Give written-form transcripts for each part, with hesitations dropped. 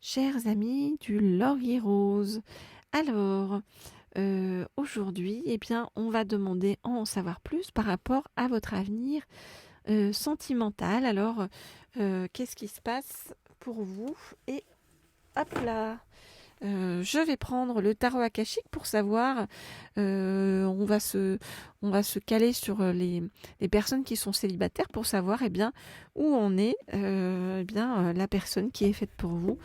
Chers amis du Laurier Rose, alors aujourd'hui, eh bien, on va demander à en savoir plus par rapport à votre avenir sentimental. Alors, qu'est-ce qui se passe pour vous? Et hop là, je vais prendre le tarot akashique pour savoir. On va se caler sur les personnes qui sont célibataires pour savoir où en est la personne qui est faite pour vous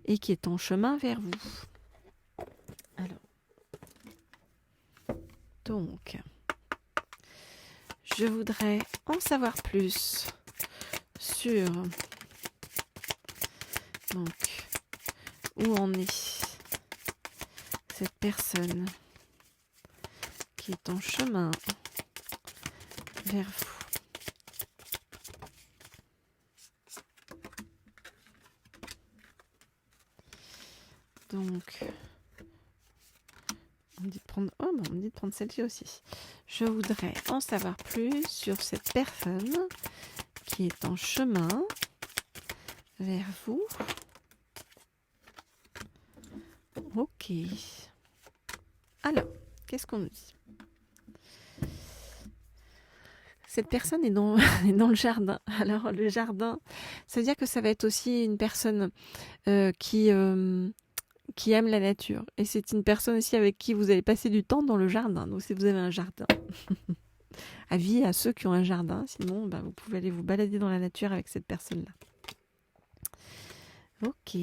et qui est en chemin vers vous. Alors, donc, je voudrais en savoir plus sur donc, où en est cette personne qui est en chemin vers vous. Donc, on me dit de prendre celle-ci aussi. Je voudrais en savoir plus sur cette personne qui est en chemin vers vous. Ok. Alors, qu'est-ce qu'on nous dit? Cette personne est dans, est dans le jardin. Alors, le jardin, ça veut dire que ça va être aussi une personne qui aime la nature. Et c'est une personne aussi avec qui vous allez passer du temps dans le jardin. Donc, si vous avez un jardin, avis à ceux qui ont un jardin. Sinon, vous pouvez aller vous balader dans la nature avec cette personne-là. Ok.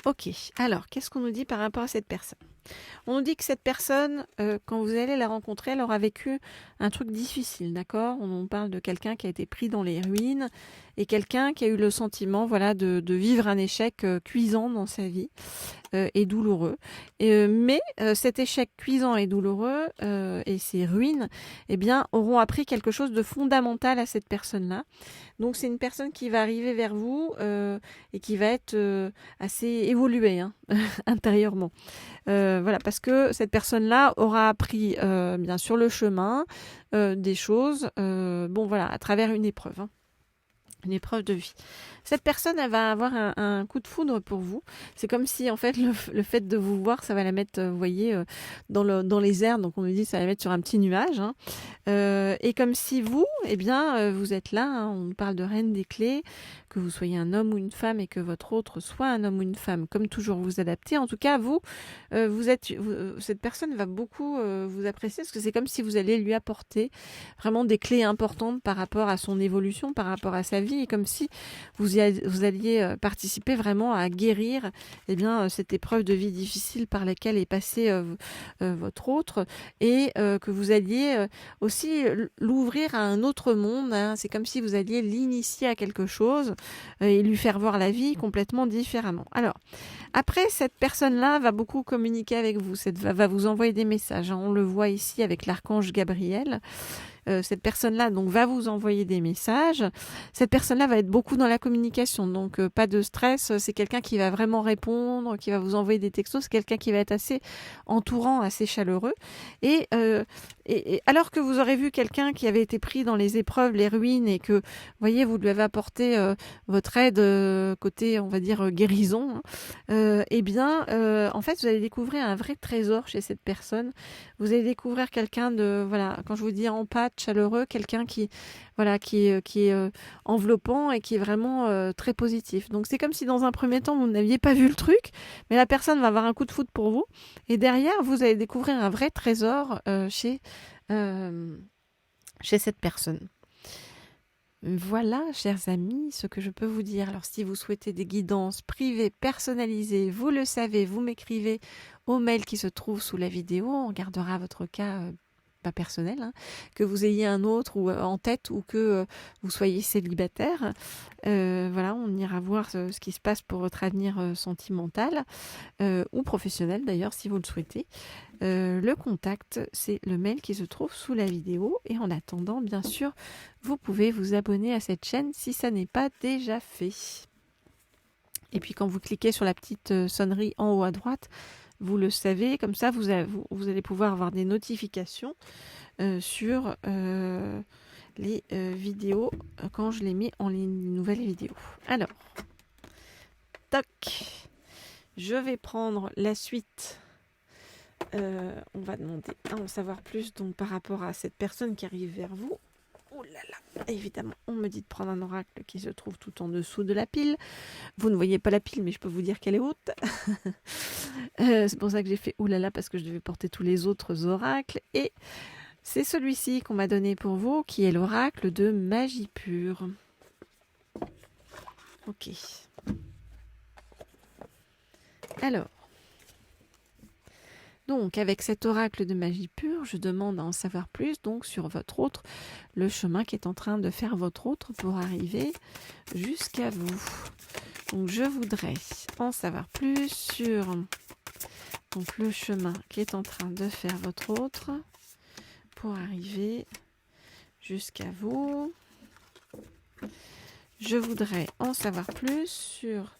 Ok, alors, qu'est-ce qu'on nous dit par rapport à cette personne? On nous dit que cette personne, quand vous allez la rencontrer, elle aura vécu un truc difficile, d'accord? On parle de quelqu'un qui a été pris dans les ruines et quelqu'un qui a eu le sentiment, voilà, de vivre un échec cuisant dans sa vie et douloureux. Mais cet échec cuisant et douloureux et ces ruines, auront appris quelque chose de fondamental à cette personne-là. Donc c'est une personne qui va arriver vers vous et qui va être assez évoluée intérieurement. Voilà, parce que cette personne-là aura appris bien sur le chemin des choses, à travers une épreuve. Une épreuve de vie. Cette personne, elle va avoir un coup de foudre pour vous. C'est comme si, en fait, le fait de vous voir, ça va la mettre, vous voyez, dans les airs. Donc, on nous dit, ça va la mettre sur un petit nuage. Et comme si vous, vous êtes là. On parle de reine des clés, que vous soyez un homme ou une femme et que votre autre soit un homme ou une femme. Comme toujours, vous adaptez. En tout cas, cette personne va beaucoup vous apprécier parce que c'est comme si vous alliez lui apporter vraiment des clés importantes par rapport à son évolution, par rapport à sa vie, et comme si vous alliez participer vraiment à guérir cette épreuve de vie difficile par laquelle est passé votre autre, et que vous alliez aussi l'ouvrir à un autre monde. C'est comme si vous alliez l'initier à quelque chose et lui faire voir la vie complètement différemment. Alors, après, cette personne-là va beaucoup communiquer avec vous, va vous envoyer des messages. On le voit ici avec l'archange Gabriel. Cette personne-là donc va vous envoyer des messages. Cette personne-là va être beaucoup dans la communication, donc pas de stress. C'est quelqu'un qui va vraiment répondre, qui va vous envoyer des textos. C'est quelqu'un qui va être assez entourant, assez chaleureux. Et alors que vous aurez vu quelqu'un qui avait été pris dans les épreuves, les ruines, et que, voyez, vous lui avez apporté votre aide côté, on va dire, guérison, en fait, vous allez découvrir un vrai trésor chez cette personne. Vous allez découvrir quelqu'un de, voilà, quand je vous dis empathique, chaleureux, quelqu'un qui est enveloppant et qui est vraiment très positif. Donc c'est comme si dans un premier temps vous n'aviez pas vu le truc, mais la personne va avoir un coup de foudre pour vous, et derrière vous allez découvrir un vrai trésor chez cette personne. Voilà, chers amis, ce que je peux vous dire. Alors, si vous souhaitez des guidances privées, personnalisées, vous le savez, vous m'écrivez au mail qui se trouve sous la vidéo. On regardera votre cas pas personnel, hein, que vous ayez un autre ou en tête ou que vous soyez célibataire. Voilà, on ira voir ce qui se passe pour votre avenir sentimental ou professionnel d'ailleurs si vous le souhaitez. Le contact, c'est le mail qui se trouve sous la vidéo. Et en attendant, bien sûr, vous pouvez vous abonner à cette chaîne si ça n'est pas déjà fait. Et puis quand vous cliquez sur la petite sonnerie en haut à droite, vous le savez, comme ça vous allez pouvoir avoir des notifications sur les vidéos quand je les mets en ligne, les nouvelles vidéos. Alors, toc, je vais prendre la suite. On va demander à en savoir plus donc par rapport à cette personne qui arrive vers vous. Oh là là, évidemment, on me dit de prendre un oracle qui se trouve tout en dessous de la pile. Vous ne voyez pas la pile, mais je peux vous dire qu'elle est haute. C'est pour ça que j'ai fait oulala, parce que je devais porter tous les autres oracles. Et c'est celui-ci qu'on m'a donné pour vous, qui est l'oracle de magie pure. Ok. Alors, donc avec cet oracle de magie pure, je demande à en savoir plus donc sur votre autre, le chemin qui est en train de faire votre autre pour arriver jusqu'à vous. Donc je voudrais en savoir plus sur donc, le chemin qui est en train de faire votre autre pour arriver jusqu'à vous. Je voudrais en savoir plus sur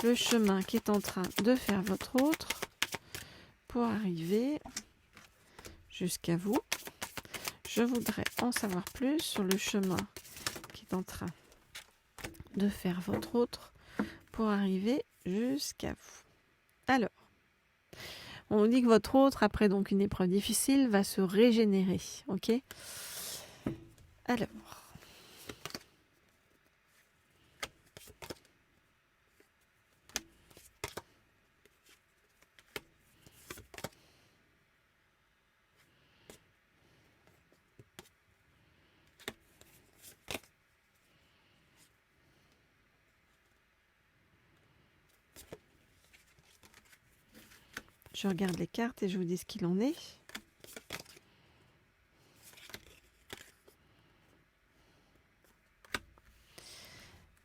le chemin qui est en train de faire votre autre pour arriver jusqu'à vous. Je voudrais en savoir plus sur le chemin qui est en train de faire votre autre pour arriver jusqu'à vous. Alors, on nous dit que votre autre, après donc une épreuve difficile, va se régénérer. Ok ? Alors, je regarde les cartes et je vous dis ce qu'il en est.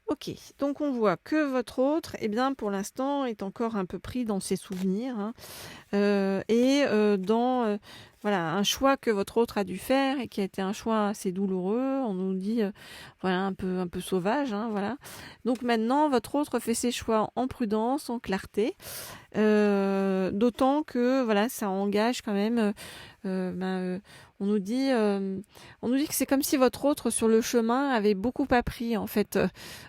Ok, donc on voit que votre autre, eh bien, pour l'instant, est encore un peu pris dans ses souvenirs, hein, dans voilà, un choix que votre autre a dû faire et qui a été un choix assez douloureux. On nous dit voilà, un peu sauvage, hein, voilà. Donc maintenant, votre autre fait ses choix en prudence, en clarté, d'autant que voilà, ça engage quand même. On nous dit que c'est comme si votre autre sur le chemin avait beaucoup appris en fait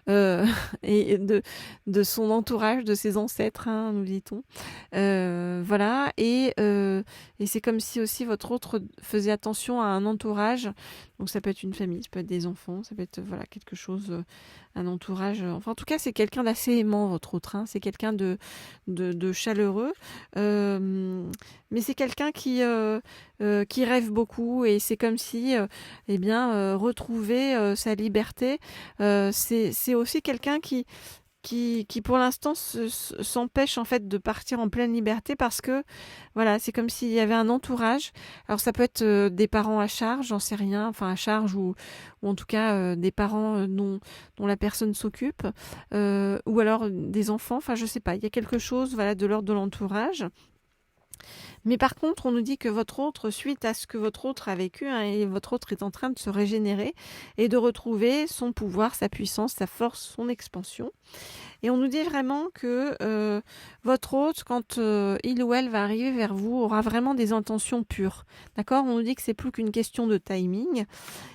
et de son entourage, de ses ancêtres, hein, nous dit-on. Voilà, et c'est comme si aussi votre autre faisait attention à un entourage. Donc ça peut être une famille, ça peut être des enfants, ça peut être voilà quelque chose, un entourage. Enfin en tout cas c'est quelqu'un d'assez aimant votre autre. Hein, c'est quelqu'un de chaleureux, mais c'est quelqu'un qui rêve beaucoup et c'est comme si retrouver sa liberté. C'est aussi quelqu'un qui pour l'instant s'empêche en fait de partir en pleine liberté parce que voilà, c'est comme s'il y avait un entourage. Alors ça peut être des parents à charge, j'en sais rien, enfin à charge ou en tout cas des parents dont la personne s'occupe, ou alors des enfants, enfin je sais pas, il y a quelque chose voilà de l'ordre de l'entourage. Mais par contre, on nous dit que votre autre, suite à ce que votre autre a vécu, hein, et votre autre est en train de se régénérer et de retrouver son pouvoir, sa puissance, sa force, son expansion. Et on nous dit vraiment que votre hôte, quand il ou elle va arriver vers vous, aura vraiment des intentions pures. D'accord ? On nous dit que c'est plus qu'une question de timing.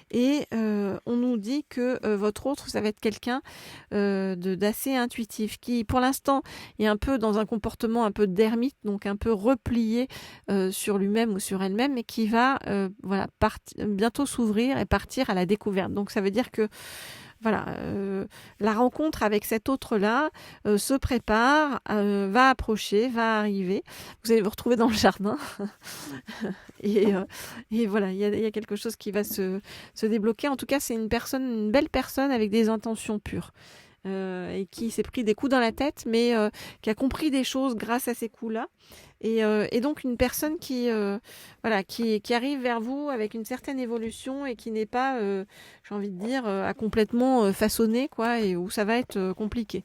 Et on nous dit que votre autre, ça va être quelqu'un d'assez intuitif, qui pour l'instant est un peu dans un comportement un peu d'ermite, donc un peu replié sur lui-même ou sur elle-même, mais qui va bientôt s'ouvrir et partir à la découverte. Donc ça veut dire que voilà, la rencontre avec cet autre-là se prépare, va approcher, va arriver. Vous allez vous retrouver dans le jardin. et voilà, il y a quelque chose qui va se débloquer. En tout cas, c'est une belle personne avec des intentions pures. Et qui s'est pris des coups dans la tête, mais qui a compris des choses grâce à ces coups-là. Et donc une personne voilà, qui arrive vers vous avec une certaine évolution et qui n'est pas, j'ai envie de dire, à complètement façonner, quoi, et où ça va être compliqué.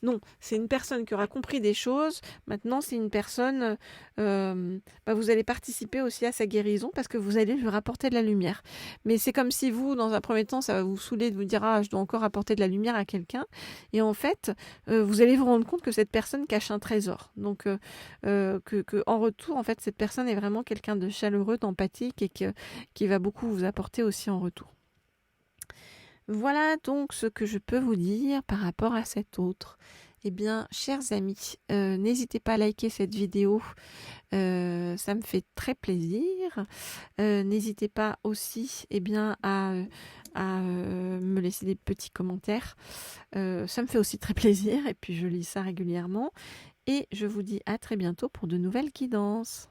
Non, c'est une personne qui aura compris des choses. Maintenant, c'est une personne, vous allez participer aussi à sa guérison parce que vous allez lui rapporter de la lumière. Mais c'est comme si vous, dans un premier temps, ça va vous saouler de vous dire, ah, je dois encore apporter de la lumière à quelqu'un. Et en fait, vous allez vous rendre compte que cette personne cache un trésor. Donc, en retour, en fait, cette personne est vraiment quelqu'un de chaleureux, d'empathique et qui va beaucoup vous apporter aussi en retour. Voilà donc ce que je peux vous dire par rapport à cet autre. Eh bien, chers amis, n'hésitez pas à liker cette vidéo, ça me fait très plaisir. N'hésitez pas aussi à me laisser des petits commentaires, ça me fait aussi très plaisir et puis je lis ça régulièrement. Et je vous dis à très bientôt pour de nouvelles guidances.